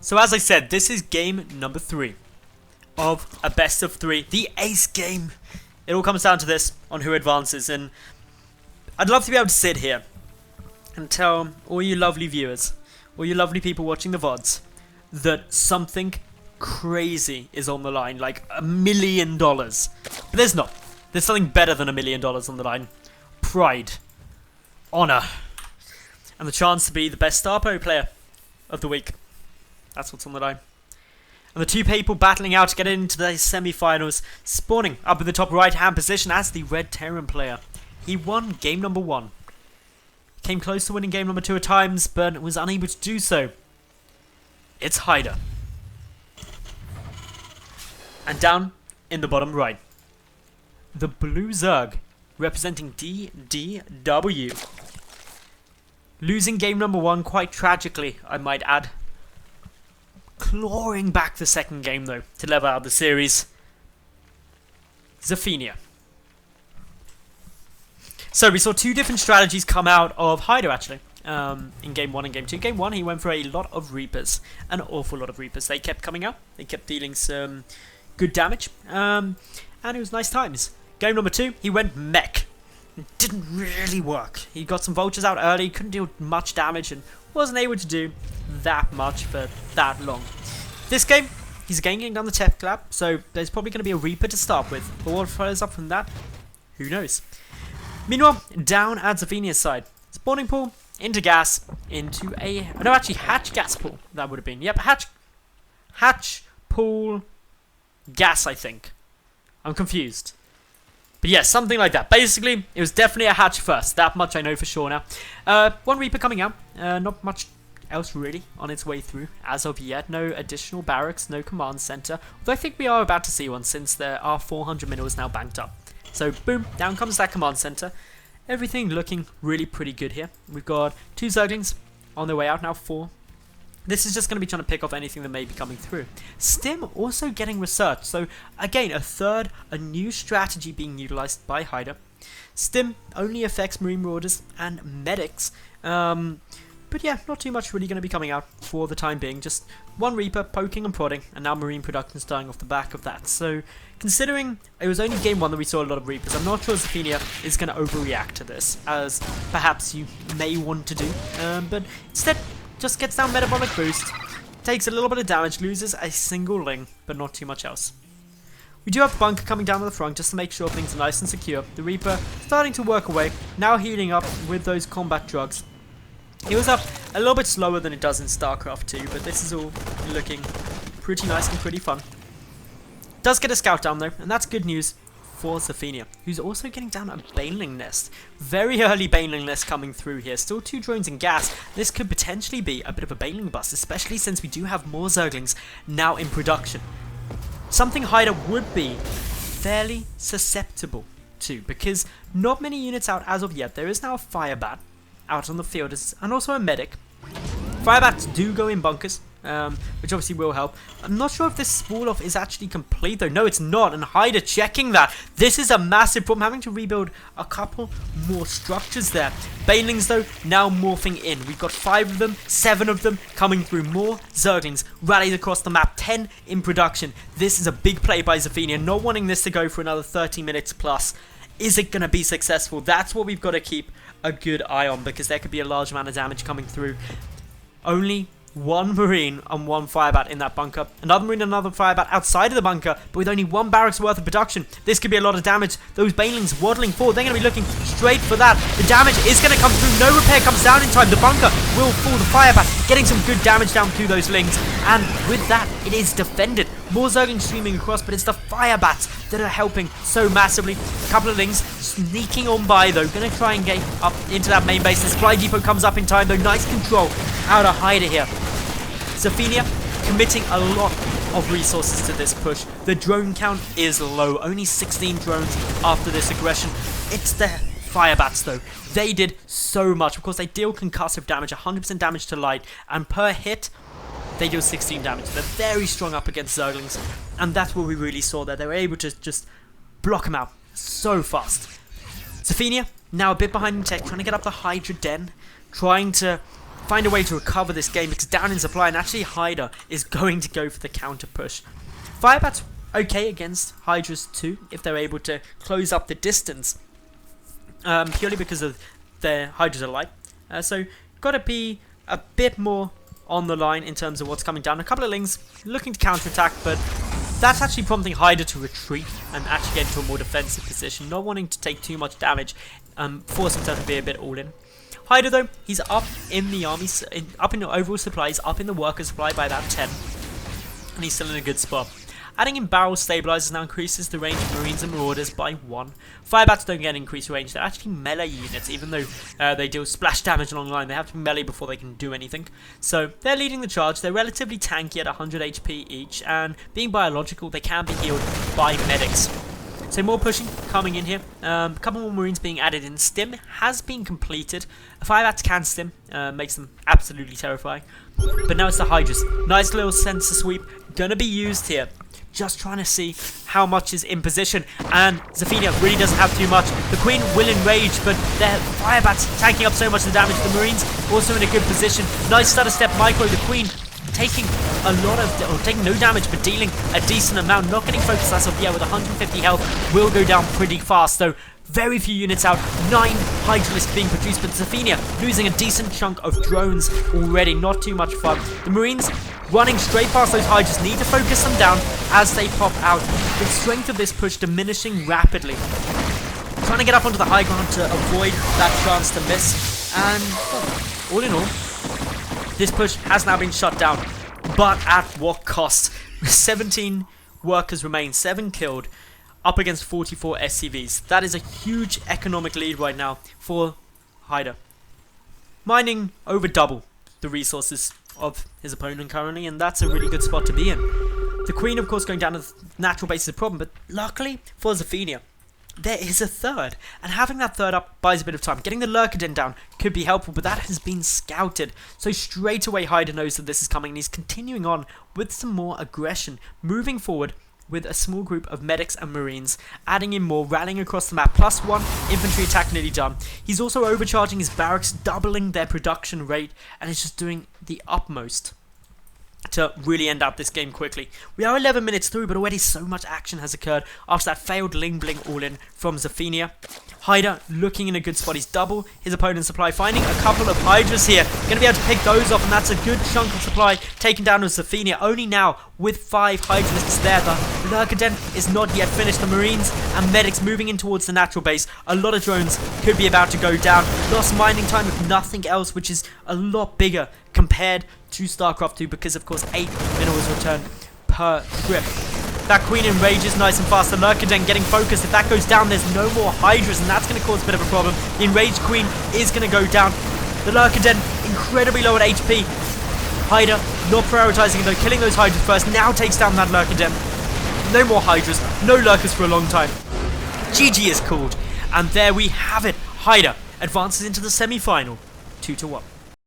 So as I said, this is game number 3 of a best of 3, the ace game. It all comes down to this, on who advances, and I'd love to be able to sit here and tell all you lovely viewers, all you lovely people watching the VODs, that something crazy is on the line, like $1 million. But there's not. There's something better than $1 million on the line. Pride. Honor. And the chance to be the best Starbow player of the week. That's what's on the line. And the two people battling out to get into the semi-finals, spawning up in the top right-hand position as the Red Terran player. He won game number 1. Came close to winning game number 2 at times, but was unable to do so. It's HideR. And down in the bottom right, the blue Zerg, representing DDW. Losing game number 1 quite tragically, I might add. Clawing back the second game though, to level out the series. Xefania. So we saw 2 different strategies come out of HideR actually, in game 1 and game 2. Game 1 he went for a lot of Reapers, an awful lot of Reapers. They kept coming out, they kept dealing some good damage, and it was nice times. Game number 2 he went mech. It didn't really work. He got some vultures out early, couldn't do much damage, and wasn't able to do that much for that long. This game, he's again getting down the tech clap, so there's probably going to be a Reaper to start with. But what follows up from that, who knows? Meanwhile, down at Xefania's side, spawning pool, into gas, into a... no, actually, hatch gas pool, that would have been. Yep, hatch pool gas, I think. I'm confused. But yeah, something like that. Basically, it was definitely a hatch first. That much I know for sure now. One Reaper coming out. Not much else really on its way through as of yet. No additional barracks, no command center. Although I think we are about to see one since there are 400 minerals now banked up. So boom, down comes that command center. Everything looking really pretty good here. We've got 2 Zerglings on their way out now, 4. This is just going to be trying to pick off anything that may be coming through. Stim also getting research. So again, a new strategy being utilized by HideR. Stim only affects Marine Marauders and Medics. But yeah, not too much really going to be coming out for the time being. Just 1 Reaper poking and prodding, and now Marine production starting off the back of that. So considering it was only game 1 that we saw a lot of Reapers, I'm not sure Xefania is going to overreact to this, as perhaps you may want to do. But instead, just gets down metabolic boost, takes a little bit of damage, loses a single ling, but not too much else. We do have the bunker coming down to the front just to make sure things are nice and secure. The Reaper starting to work away, now healing up with those combat drugs. It was up a little bit slower than it does in StarCraft 2, but this is all looking pretty nice and pretty fun. Does get a scout down though, and that's good news for Xefania, who's also getting down a Baneling nest. Very early Baneling nest coming through here. Still 2 drones in gas. This could potentially be a bit of a Baneling bust, especially since we do have more Zerglings now in production. Something HideR would be fairly susceptible to, because not many units out as of yet. There is now a Firebat out on the field, and also a medic. Firebats do go in bunkers, which obviously will help. I'm not sure if this spool off is actually complete though. No, it's not, and HideR checking that. This is a massive problem, having to rebuild a couple more structures there. Banelings though, now morphing in. We've got 5 of them, 7 of them coming through. More Zerglings rallied across the map, 10 in production. This is a big play by Xefania, not wanting this to go for another 30 minutes plus. Is it going to be successful? That's what we've got to keep a good eye on, because there could be a large amount of damage coming through. Only 1 Marine and 1 Firebat in that bunker. Another Marine and another Firebat outside of the bunker, but with only 1 barracks worth of production. This could be a lot of damage. Those Banelings waddling forward. They're going to be looking straight for that. The damage is going to come through. No repair comes down in time. The bunker will fall. The Firebat getting some good damage down through those lings. And with that, it is defended. More Zerglings streaming across, but it's the Firebats that are helping so massively. A couple of lings sneaking on by though. Going to try and get up into that main base. The supply depot comes up in time though. Nice control out of HideR here. Xefania committing a lot of resources to this push. The drone count is low, only 16 drones after this aggression. It's the Firebats though. They did so much. Of course, they deal concussive damage, 100% damage to light, and per hit, they deal 16 damage. They're very strong up against Zerglings, and that's what we really saw there. They were able to just block them out so fast. Xefania, now a bit behind in tech, trying to get up the Hydra Den, trying to find a way to recover this game because down in supply, and actually HideR is going to go for the counter push. Firebat's okay against Hydras too if they're able to close up the distance, purely because of their Hydras are light. So got to be a bit more on the line in terms of what's coming down. A couple of Lings looking to counterattack, but that's actually prompting HideR to retreat and actually get into a more defensive position, not wanting to take too much damage, force himself to be a bit all in. HideR though, he's up in the army, up in the overall supply, he's up in the worker supply by about 10, and he's still in a good spot. Adding in barrel stabilizers now increases the range of Marines and Marauders by 1. Firebats don't get increased range, they're actually melee units, even though they deal splash damage along the line. They have to be melee before they can do anything. So they're leading the charge, they're relatively tanky at 100 HP each, and being biological, they can be healed by medics. So more pushing coming in here. A couple more Marines being added in. Stim has been completed. Firebats can stim, makes them absolutely terrifying. But now it's the Hydras. Nice little sensor sweep, gonna be used here. Just trying to see how much is in position, and Xefania really doesn't have too much. The Queen will enrage, but their Firebats tanking up so much of the damage. The Marines also in a good position. Nice stutter step micro. The Queen taking a lot of, or taking no damage, but dealing a decent amount. Not getting focused as of yet with 150 health. Will go down pretty fast, though. Very few units out, 9 Hydralisks being produced, but Xefania losing a decent chunk of drones already, not too much fun. The Marines running straight past those Hydras, need to focus them down as they pop out. The strength of this push diminishing rapidly. Trying to get up onto the high ground to avoid that chance to miss, and all in all, this push has now been shut down, but at what cost? 17 workers remain, 7 killed, up against 44 SCVs. That is a huge economic lead right now for HideR. Mining over double the resources of his opponent currently, and that's a really good spot to be in. The Queen, of course, going down to the natural base is a problem, but luckily for Xefania, there is a third, and having that third up buys a bit of time. Getting the Lurker Den down could be helpful, but that has been scouted. So straight away HideR knows that this is coming, and he's continuing on with some more aggression, moving forward with a small group of medics and Marines, adding in more, rallying across the map, +1 infantry attack nearly done. He's also overcharging his barracks, doubling their production rate, and is just doing the utmost to really end up this game quickly. We are 11 minutes through, but already so much action has occurred after that failed Ling Bling all-in from Xefania. HideR looking in a good spot. He's double his opponent's supply, finding a couple of Hydras here. Going to be able to pick those off, and that's a good chunk of supply taken down with Xefania. Only now with 5 Hydralisks there. The Lurker Den is not yet finished. The Marines and medics moving in towards the natural base. A lot of drones could be about to go down. Lost mining time if nothing else, which is a lot bigger compared to StarCraft 2 because, of course, 8 minerals returned per grip. That Queen enrages nice and fast. The Lurker Den getting focused. If that goes down, there's no more Hydras, and that's going to cause a bit of a problem. The enraged Queen is going to go down. The Lurker Den incredibly low at HP. HideR not prioritizing it though, killing those Hydras first. Now takes down that Lurker Den. No more Hydras, no Lurkers for a long time. GG is called, and there we have it. HideR advances into the semi-final, 2-1.